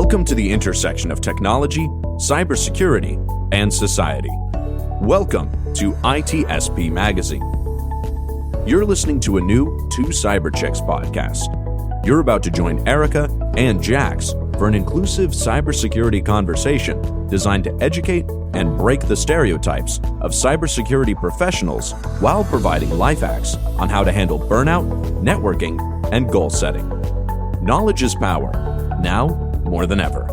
Welcome to the intersection of technology, cybersecurity, and society. Welcome to ITSP Magazine. You're listening to a new Two Cyber Chicks podcast. You're about to join Erika and Jax for an inclusive cybersecurity conversation designed to educate and break the stereotypes of cybersecurity professionals while providing life hacks on how to handle burnout, networking, and goal setting. Knowledge is power, now more than ever.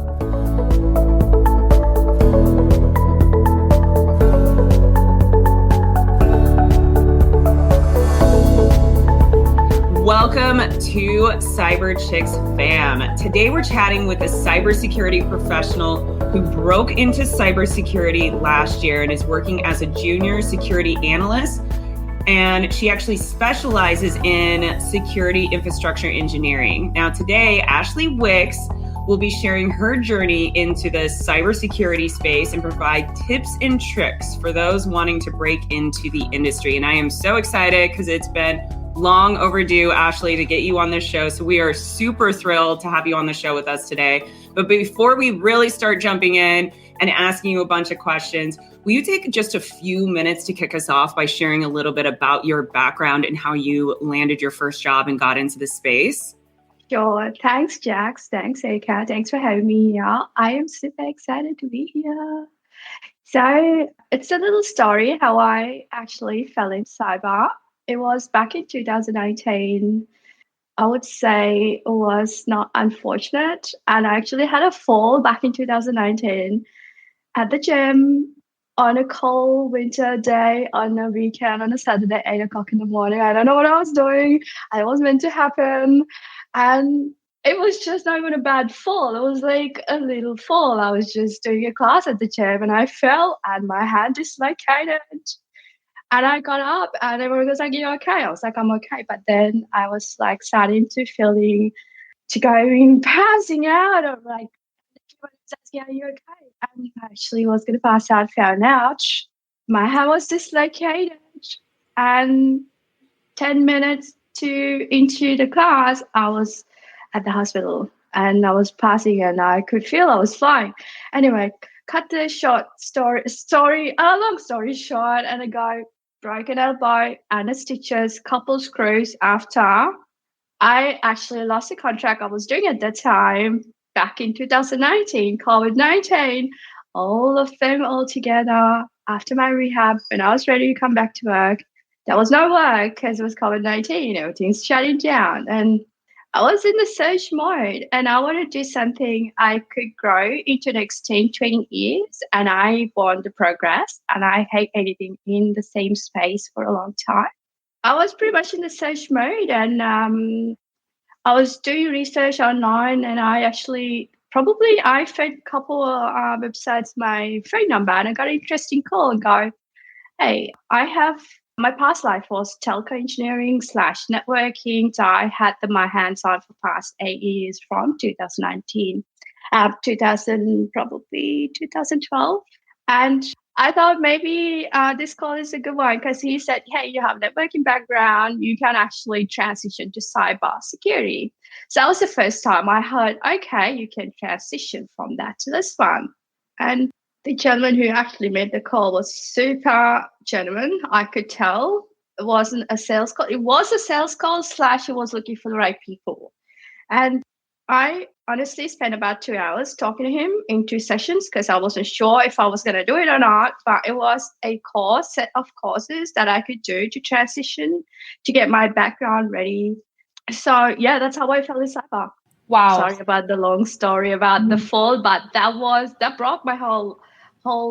Welcome to Cyber Chicks fam. Today we're chatting with a cybersecurity professional who broke into cybersecurity last year and is working as a junior security analyst. And she actually specializes in security infrastructure engineering. Now today, Ashley Wicks will be sharing her journey into the cybersecurity space and provide tips and tricks for those wanting to break into the industry. And I am so excited because it's been long overdue, Ashley, to get you on this show. So we are super thrilled to have you on the show with us today. But before we really start jumping in and asking you a bunch of questions, will you take just a few minutes to kick us off by sharing a little bit about your background and how you landed your first job and got into the space? Sure. Thanks, Jax. Thanks, Erika. Thanks for having me here. I am super excited to be here. So it's a little story how I actually fell in cyber. It was back in 2019. I would say it was not unfortunate. And I actually had a fall back in 2019 at the gym on a cold winter day on a weekend on a Saturday, 8 o'clock in the morning. I don't know what I was doing. It was meant to happen. And it was just not even a bad fall. It was like a little fall. I was just doing a class at the gym and I fell and my hand dislocated. And I got up and everyone was like, "You okay?" I was like, "I'm okay." But then I was like starting to going passing out. I'm like, everyone was asking, "Are you okay?" And I actually was going to pass out, found out my hand was dislocated. And 10 minutes into the class, I was at the hospital and I was passing and I could feel I was flying. Anyway, cut the long story short, and a guy broke an elbow and a stitches, couple screws after. I actually lost a contract I was doing at that time back in 2019, COVID-19, all of them all together after my rehab when I was ready to come back to work. There was no work because it was COVID-19, everything's shutting down. And I was in the search mode and I wanted to do something I could grow into the next 10, 20 years. And I want to progress and I hate anything in the same space for a long time. I was pretty much in the search mode and I was doing research online and I fed a couple of websites my phone number and I got an interesting call and go, "Hey, my past life was telco engineering / networking. So I had my hands on for past 8 years from 2019 probably 2012. And I thought maybe this call is a good one because he said, "Hey, you have networking background. You can actually transition to cyber security." So that was the first time I heard, okay, you can transition from that to this one. And the gentleman who actually made the call was super genuine. I could tell it wasn't a sales call. It was a sales call / he was looking for the right people. And I honestly spent about 2 hours talking to him in 2 sessions because I wasn't sure if I was going to do it or not. But it was a set of courses that I could do to transition to get my background ready. So yeah, that's how I fell in cyber. Wow. Sorry about the long story about the fall, but that brought my whole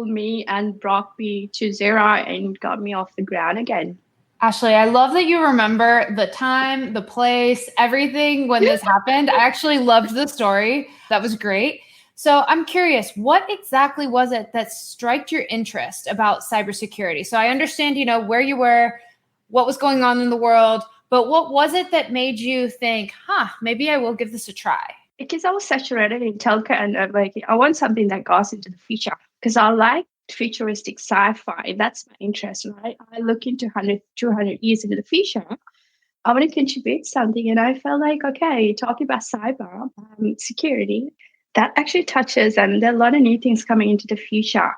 me and brought me to zero and got me off the ground again. Ashley, I love that you remember the time, the place, everything when this happened. I actually loved the story. That was great. So I'm curious, what exactly was it that struck your interest about cybersecurity? So I understand, where you were, what was going on in the world, but what was it that made you think, maybe I will give this a try? Because I was saturated in telco and networking. I want something that goes into the future because I like futuristic sci-fi. That's my interest, right? I look into 100, 200 years into the future. I want to contribute something. And I felt like, okay, talking about cyber security, that actually touches, and there are a lot of new things coming into the future.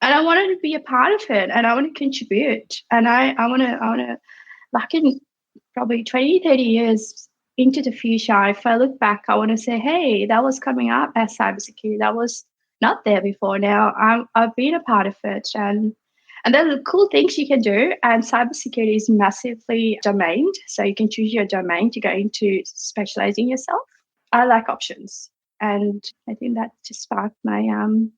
And I wanted to be a part of it, and I want to contribute. And I want to, like in probably 20, 30 years into the future, if I look back, I want to say, hey, that was coming up as cybersecurity. That was not there before. Now I've been a part of it. And there's the cool things you can do. And cybersecurity is massively domained. So you can choose your domain to go into specializing yourself. I like options. And I think that just sparked my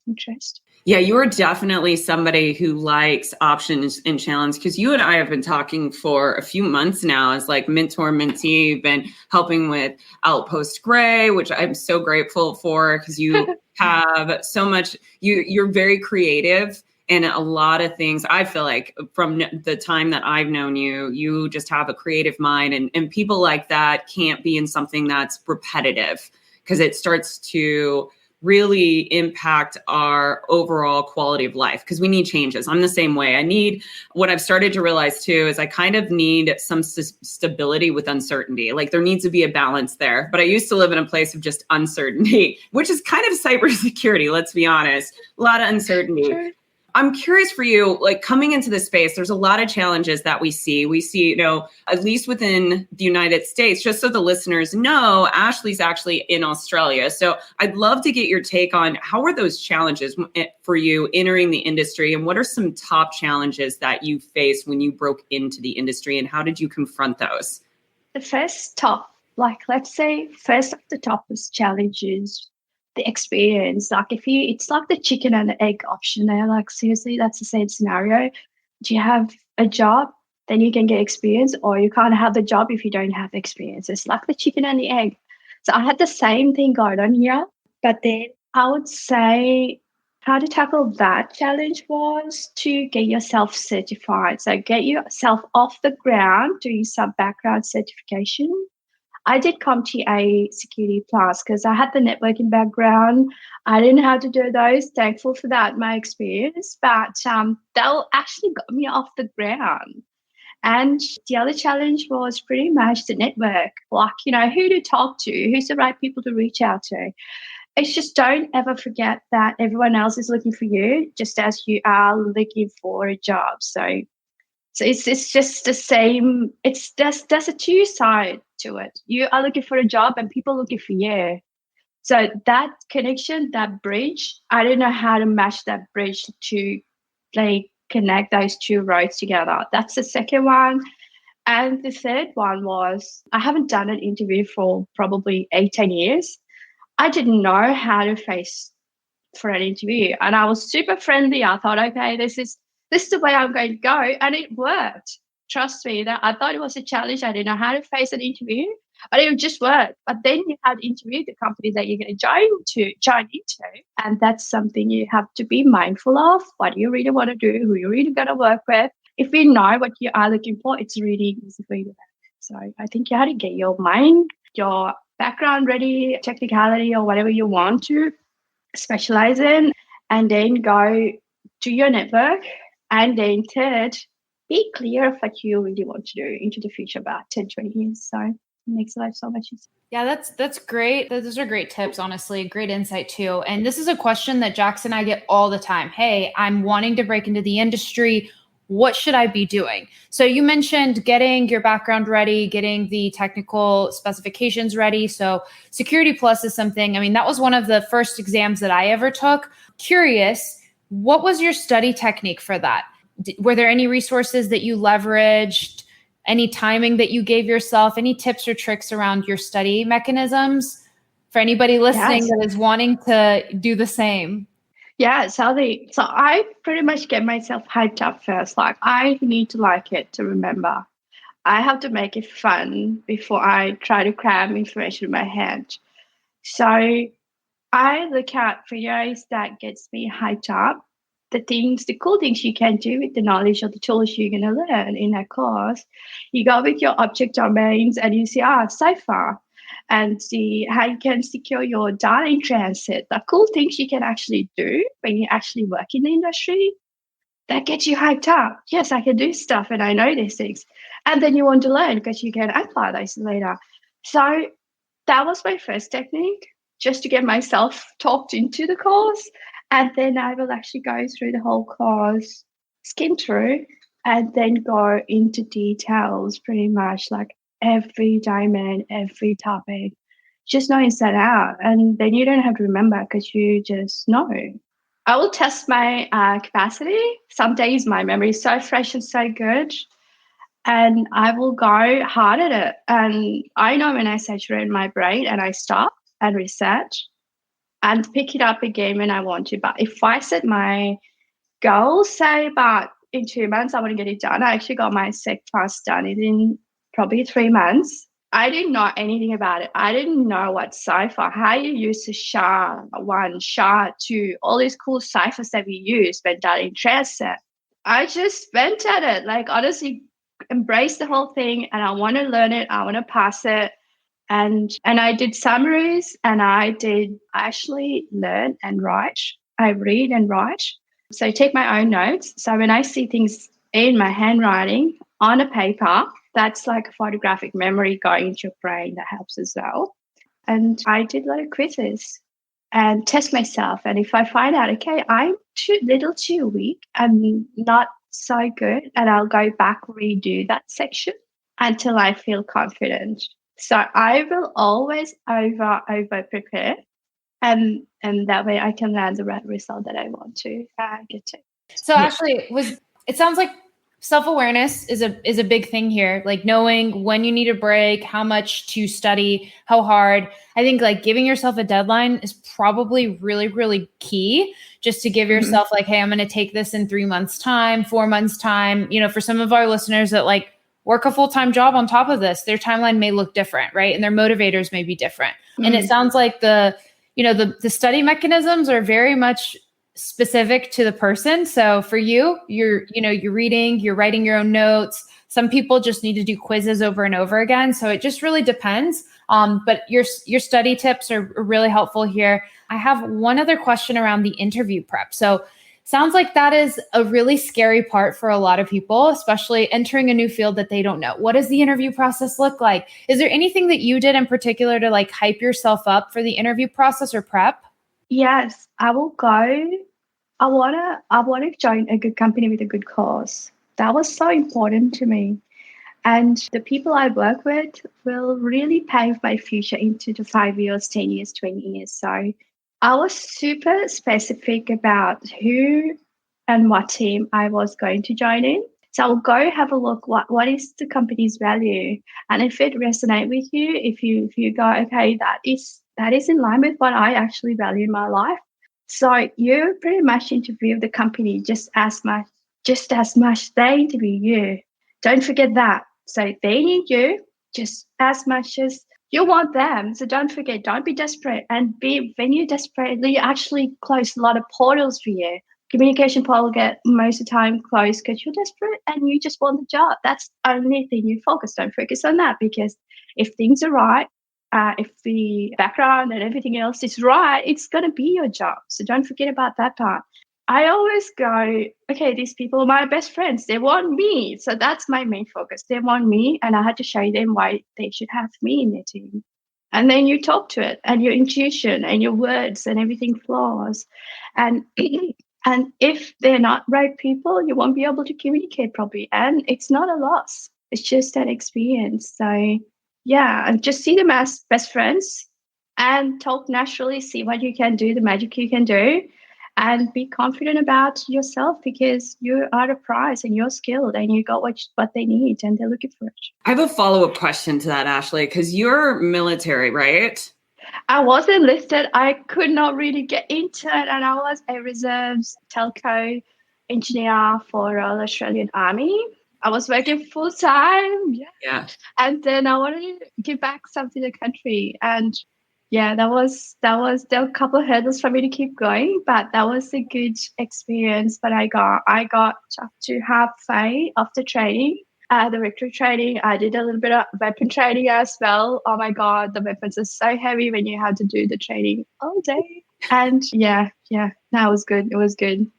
interest. Yeah, you are definitely somebody who likes options and challenge, because you and I have been talking for a few months now as like mentor, mentee. You've been helping with Outpost Gray, which I'm so grateful for, because you have so much, you're very creative. And a lot of things, I feel like from the time that I've known you, you just have a creative mind, and people like that can't be in something that's repetitive, because it starts to really impact our overall quality of life, because we need changes. I'm the same way. What I've started to realize too, is I kind of need some stability with uncertainty. Like there needs to be a balance there. But I used to live in a place of just uncertainty, which is kind of cybersecurity, let's be honest. A lot of uncertainty. Sure. I'm curious for you, like coming into this space, there's a lot of challenges that we see. We see, at least within the United States, just so the listeners know, Ashley's actually in Australia. So I'd love to get your take on how are those challenges for you entering the industry, and what are some top challenges that you faced when you broke into the industry, and how did you confront those? The first top, let's say first of the top is challenges. The experience, it's like the chicken and the egg option there. Like seriously, that's the same scenario. Do you have a job, then you can get experience, or you can't have the job if you don't have experience. It's like the chicken and the egg. So I had the same thing going on here, but then I would say how to tackle that challenge was to get yourself certified. So get yourself off the ground, doing some background certification. I did CompTIA Security Plus because I had the networking background. I didn't have to do those. Thankful for that, my experience. But that actually got me off the ground. And the other challenge was pretty much the network. Who to talk to, who's the right people to reach out to. It's just don't ever forget that everyone else is looking for you just as you are looking for a job. So it's just the same. There's a two side to it. You are looking for a job and people looking for you. So that connection, that bridge, I don't know how to match that bridge to connect those two roads together. That's the second one. And the third one was I haven't done an interview for probably 10 years. I didn't know how to face for an interview. And I was super friendly. I thought, okay, this is the way I'm going to go. And it worked. Trust me, that I thought it was a challenge. I didn't know how to face an interview, but it just worked. But then you have to interview the company that you're going to join into. And that's something you have to be mindful of. What do you really want to do? Who you're really going to work with? If you know what you are looking for, it's really easy for you to work. So I think you have to get your mind, your background ready, technicality or whatever you want to specialize in, and then go to your network. And then third, be clear of what you really want to do into the future about 10, 20 years. So it makes life so much easier. Yeah, that's great. Those are great tips, honestly. Great insight too. And this is a question that Jax and I get all the time. Hey, I'm wanting to break into the industry. What should I be doing? So you mentioned getting your background ready, getting the technical specifications ready. So Security Plus is something, that was one of the first exams that I ever took. Curious, what was your study technique for that? Were there any resources that you leveraged? Any timing that you gave yourself? Any tips or tricks around your study mechanisms for anybody listening that is wanting to do the same? Yeah, so I pretty much get myself hyped up first. I need to like it to remember. I have to make it fun before I try to cram information in my head. So I look at videos that gets me hyped up. The cool things you can do with the knowledge or the tools you're going to learn in that course. You go with your object domains and you see, Cypher, and see how you can secure your data in transit. The cool things you can actually do when you actually work in the industry, that gets you hyped up. Yes, I can do stuff and I know these things. And then you want to learn because you can apply those later. So that was my first technique. just to get myself talked into the course. And then I will actually go through the whole course, skim through, and then go into details pretty much like every domain, every topic, just know inside out. And then you don't have to remember because you just know. I will test my capacity. Some days my memory is so fresh and so good, and I will go hard at it. And I know when I saturate my brain and I stop and reset and pick it up again when I want to. But if I set my goal, say about in 2 months, I want to get it done. I actually got my SEC class done in probably 3 months. I didn't know anything about it. I didn't know what cipher, how you use the SHA-1, SHA-2, all these cool ciphers that we use when done transit. I just went at it, like honestly embraced the whole thing, and I want to learn it. I want to pass it. And I did summaries, and I actually learn and write. I read and write. So I take my own notes. So when I see things in my handwriting on a paper, that's like a photographic memory going into your brain that helps as well. And I did a lot of quizzes and test myself. And if I find out, okay, I'm too weak, I'm not so good, and I'll go back, redo that section until I feel confident. So I will always over prepare, and that way I can land the right result that I want to get to. So Ashley, it sounds like self-awareness is a big thing here, like knowing when you need a break, how much to study, how hard. I think like giving yourself a deadline is probably really, really key, just to give yourself like, hey, I'm going to take this in 3 months time, 4 months time. You know, for some of our listeners that like work a full-time job on top of this, their timeline may look different, right? And their motivators may be different. And it sounds like the study mechanisms are very much specific to the person. So for you, you're reading, you're writing your own notes. Some people just need to do quizzes over and over again. So it just really depends. But your study tips are really helpful here. I have one other question around the interview prep. So sounds like that is a really scary part for a lot of people, especially entering a new field that they don't know. What does the interview process look like? Is there anything that you did in particular to like hype yourself up for the interview process or prep? Yes, I will go. I wanna join a good company with a good cause. That was so important to me. And the people I work with will really pave my future into the 5 years, 10 years, 20 years. So I was super specific about who and what team I was going to join in. So I'll go have a look, what is the company's value? And if it resonates with you, if you go, okay, that is in line with what I actually value in my life. So you pretty much interview the company just as much they interview you. Don't forget that. So they need you just as much as you want them. So don't forget, don't be desperate. And when you're desperate, you actually close a lot of portals for you. Communication portal get most of the time closed because you're desperate and you just want the job. That's the only thing you focus. Don't focus on that, because if things are right, if the background and everything else is right, it's going to be your job. So don't forget about that part. I always go, okay, these people are my best friends. They want me. So that's my main focus. They want me, and I had to show them why they should have me in their team. And then you talk to it, and your intuition and your words and everything flows. And if they're not right people, you won't be able to communicate properly. And it's not a loss. It's just an experience. So yeah, and just see them as best friends and talk naturally, see what you can do, the magic you can do, and be confident about yourself, because you are a prize and you're skilled and you got what they need and they're looking for it. I have a follow-up question to that, Ashley, because you're military, right? I was enlisted. I could not really get into it, and I was a reserves telco engineer for the Australian Army. I was working full time. Yeah. And then I wanted to give back something to the country. And yeah, there were a couple of hurdles for me to keep going, but that was a good experience that I got. I got up to halfway of the training, the recruit training. I did a little bit of weapon training as well. Oh my God, the weapons are so heavy when you have to do the training all day. And yeah, that was good. It was good.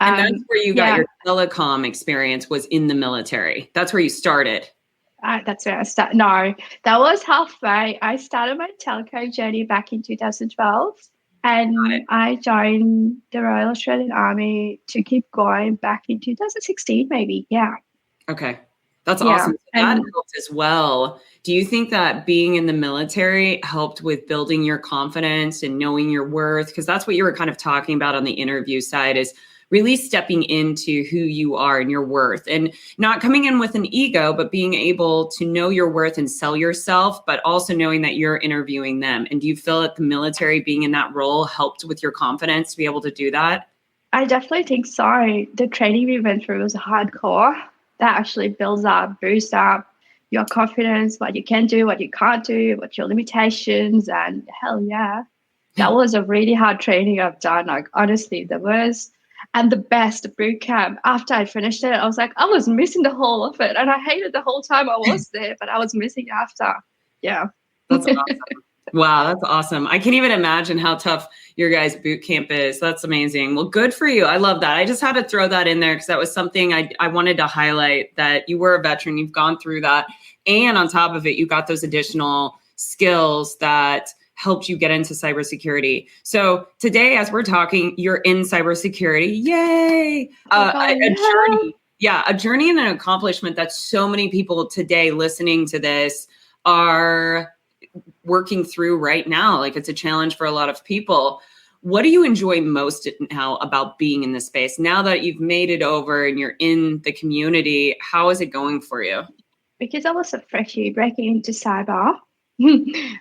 And that's where you got your telecom experience, was in the military. That's where you started. That's where I started. No, that was halfway. I started my telco journey back in 2012, and I joined the Royal Australian Army to keep going back in 2016, maybe. Yeah. Okay. That's Yeah. awesome. So that helped as well. Do you think that being in the military helped with building your confidence and knowing your worth? Because that's what you were kind of talking about on the interview side, is really stepping into who you are and your worth, and not coming in with an ego, but being able to know your worth and sell yourself, but also knowing that you're interviewing them. And do you feel that the military, being in that role, helped with your confidence to be able to do that? I definitely think so. The training we went through was hardcore. That actually builds up, boosts up your confidence, what you can do, what you can't do, what your limitations, and hell yeah. That was a really hard training I've done. Like, honestly, the worst and the best boot camp. After I finished it, I was like, I was missing the whole of it. And I hated the whole time I was there, but I was missing after. Yeah. That's awesome. Wow, that's awesome. I can't even imagine how tough your guys' boot camp is. That's amazing. Well, good for you. I love that. I just had to throw that in there because that was something I wanted to highlight, that you were a veteran, you've gone through that. And on top of it, you got those additional skills that helped you get into cybersecurity. So today, as we're talking, you're in cybersecurity. Yay! A journey. Yeah, a journey and an accomplishment that so many people today listening to this are working through right now. Like, it's a challenge for a lot of people. What do you enjoy most now about being in this space? Now that you've made it over and you're in the community, how is it going for you? Because I was a freshie breaking into cyber,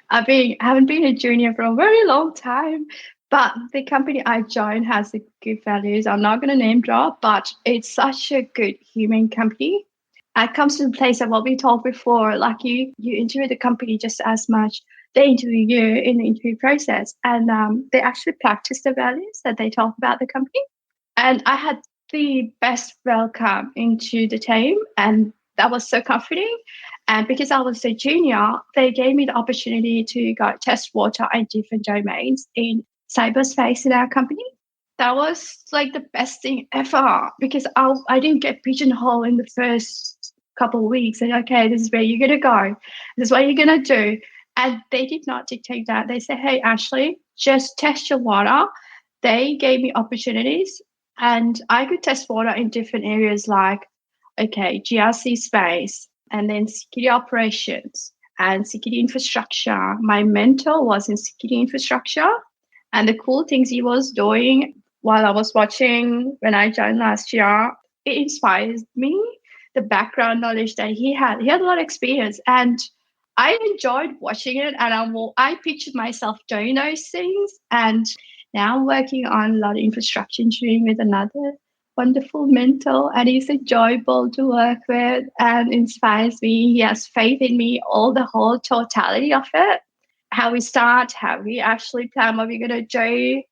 I haven't been a junior for a very long time, but the company I joined has the good values. I'm not going to name drop, but it's such a good human company. It comes to the place of what we talked before, like you interview the company just as much they interview you in the interview process, and they actually practice the values that they talk about the company. And I had the best welcome into the team, and that was so comforting. And because I was a junior, they gave me the opportunity to go test water in different domains in cyberspace in our company. That was like the best thing ever, because I didn't get pigeonholed in the first couple of weeks. And okay, this is where you're going to go. This is what you're going to do. And they did not dictate that. They said, hey, Ashley, just test your water. They gave me opportunities, and I could test water in different areas like, okay, GRC space, and then security operations and security infrastructure. My mentor was in security infrastructure, and the cool things he was doing while I was watching when I joined last year, it inspires me. The background knowledge that he had a lot of experience, and I enjoyed watching it, and I pictured myself doing those things. And now I'm working on a lot of infrastructure engineering with another wonderful mentor, and he's enjoyable to work with and inspires me. He has faith in me, the whole totality of it. How we start, how we actually plan what we're going to do,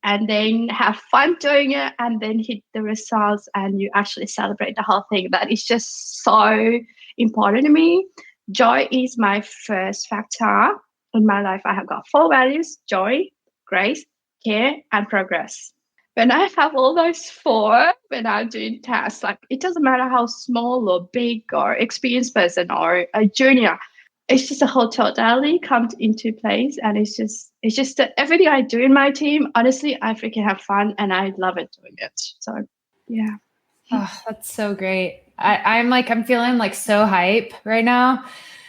and then have fun doing it, and then hit the results, and you actually celebrate the whole thing. That is just so important to me. Joy is my first factor in my life. I have got 4 values: joy, grace, care, and progress. When I have all those 4, when I'm doing tasks, like, it doesn't matter how small or big or experienced person or a junior, it's just a whole totality comes into place. And it's just that everything I do in my team, honestly, I freaking have fun and I love it doing it. So yeah. Oh, that's so great. I'm feeling like so hype right now.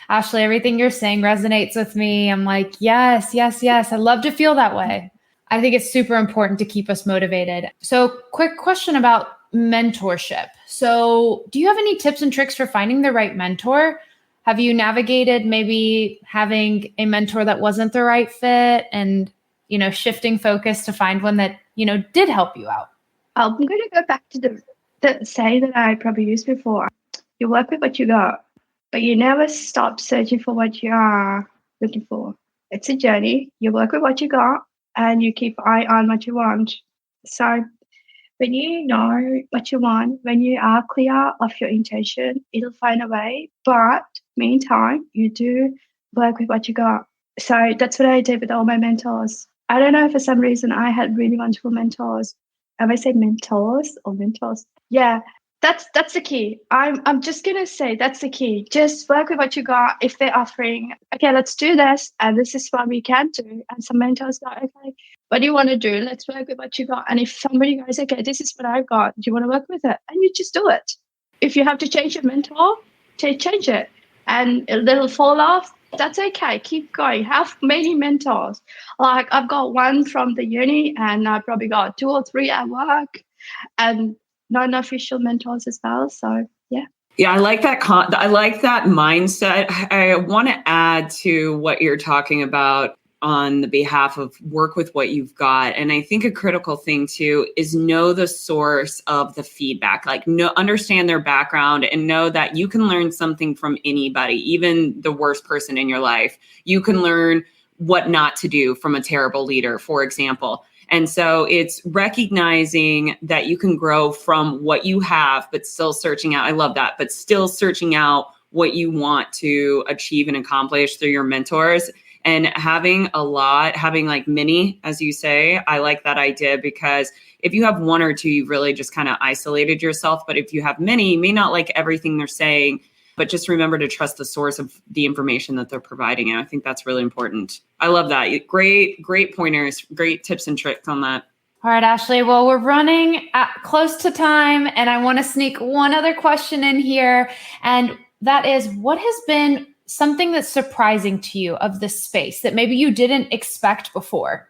Ashley, everything you're saying resonates with me. I'm like, yes. I love to feel that way. I think it's super important to keep us motivated. So quick question about mentorship. So do you have any tips and tricks for finding the right mentor? Have you navigated maybe having a mentor that wasn't the right fit and, shifting focus to find one that, did help you out? I'm going to go back to the saying that I probably used before. You work with what you got, but you never stop searching for what you are looking for. It's a journey. You work with what you got, and you keep an eye on what you want. So when you know what you want, when you are clear of your intention, it'll find a way. But meantime, you do work with what you got. So that's what I did with all my mentors. I don't know, for some reason, I had really wonderful mentors. Have I said mentors or mentors? Yeah, That's the key. I'm just gonna say that's the key. Just work with what you got. If they're offering, okay, let's do this, and this is what we can do. And some mentors go, okay, what do you want to do? Let's work with what you got. And if somebody goes, okay, this is what I've got, do you want to work with it? And you just do it. If you have to change your mentor, change it. And a little fall off, that's okay. Keep going. Have many mentors. Like I've got one from the uni, and I probably got 2 or 3 at work, and non-official mentors as well. So yeah, I like that. I like that mindset. I want to add to what you're talking about on the behalf of work with what you've got. And I think a critical thing too is know the source of the feedback, like understand their background and know that you can learn something from anybody, even the worst person in your life. You can learn what not to do from a terrible leader, for example. And so it's recognizing that you can grow from what you have, but still searching out. I love that, but still searching out what you want to achieve and accomplish through your mentors. And having like many, as you say, I like that idea, because if you have 1 or 2, you've really just kind of isolated yourself. But if you have many, you may not like everything they're saying, but just remember to trust the source of the information that they're providing. And I think that's really important. I love that. Great pointers, great tips and tricks on that. All right, Ashley. Well, we're running close to time, and I want to sneak one other question in here. And that is, what has been something that's surprising to you of this space that maybe you didn't expect before?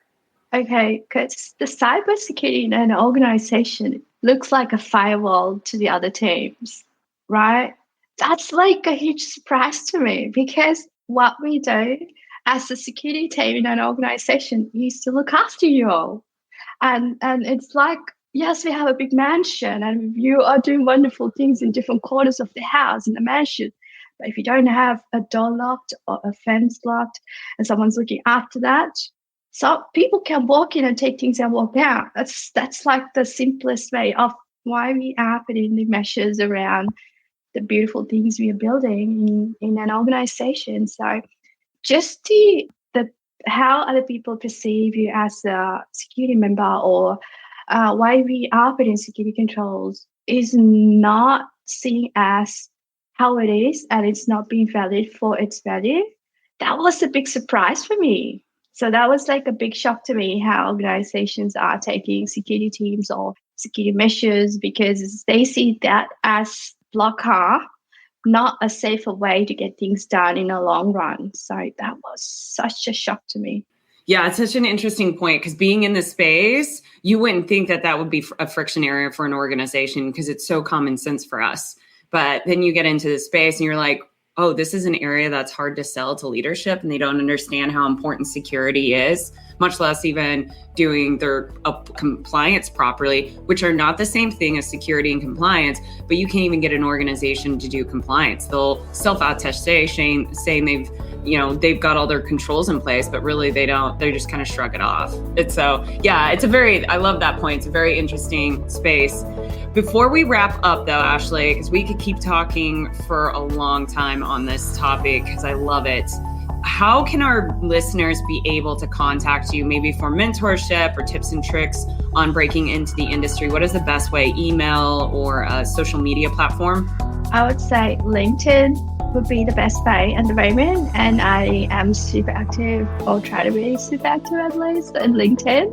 Okay, because the cybersecurity in an organization looks like a firewall to the other teams, right? That's like a huge surprise to me, because what we do as a security team in an organization is to look after you all. And it's like, yes, we have a big mansion and you are doing wonderful things in different corners of the house, in the mansion. But if you don't have a door locked or a fence locked and someone's looking after that, so people can walk in and take things and walk out. That's like the simplest way of why we are putting the measures around the beautiful things we are building in an organization. So just the how other people perceive you as a security member, or why we are putting security controls, is not seen as how it is, and it's not being valued for its value. That was a big surprise for me. So that was like a big shock to me, how organizations are taking security teams or security measures, because they see that as blocker, not a safer way to get things done in a long run. So that was such a shock to me. Yeah, it's such an interesting point, because being in the space, you wouldn't think that would be a friction area for an organization, because it's so common sense for us. But then you get into the space and you're like, oh, this is an area that's hard to sell to leadership, and they don't understand how important security is, much less even doing their compliance properly, which are not the same thing as security and compliance, but you can't even get an organization to do compliance. They'll self-attest saying they've got all their controls in place, but really they don't, they just kind of shrug it off. I love that point. It's a very interesting space. Before we wrap up though, Ashley, because we could keep talking for a long time on this topic, because I love it. How can our listeners be able to contact you, maybe for mentorship or tips and tricks on breaking into the industry? What is the best way? Email or a social media platform? I would say LinkedIn would be the best way at the moment. And I am super active, or try to be super active at least, in LinkedIn.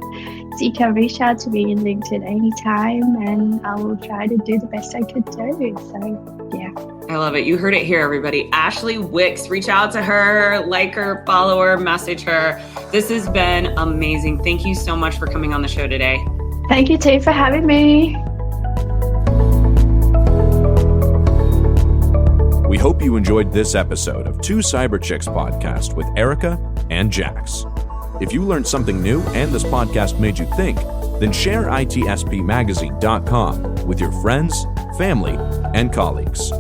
So you can reach out to me in LinkedIn anytime, and I will try to do the best I could do. So, yeah. I love it. You heard it here, everybody. Ashley Wicks, reach out to her, like her, follow her, message her. This has been amazing. Thank you so much for coming on the show today. Thank you, too, for having me. We hope you enjoyed this episode of Two Cyber Chicks podcast with Erika and Jax. If you learned something new and this podcast made you think, then share itspmagazine.com with your friends, family, and colleagues.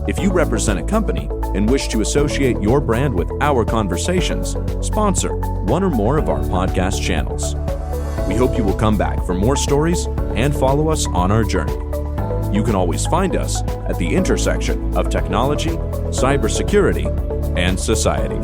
If you represent a company and wish to associate your brand with our conversations, sponsor one or more of our podcast channels. We hope you will come back for more stories and follow us on our journey. You can always find us at the intersection of technology, cybersecurity, and society.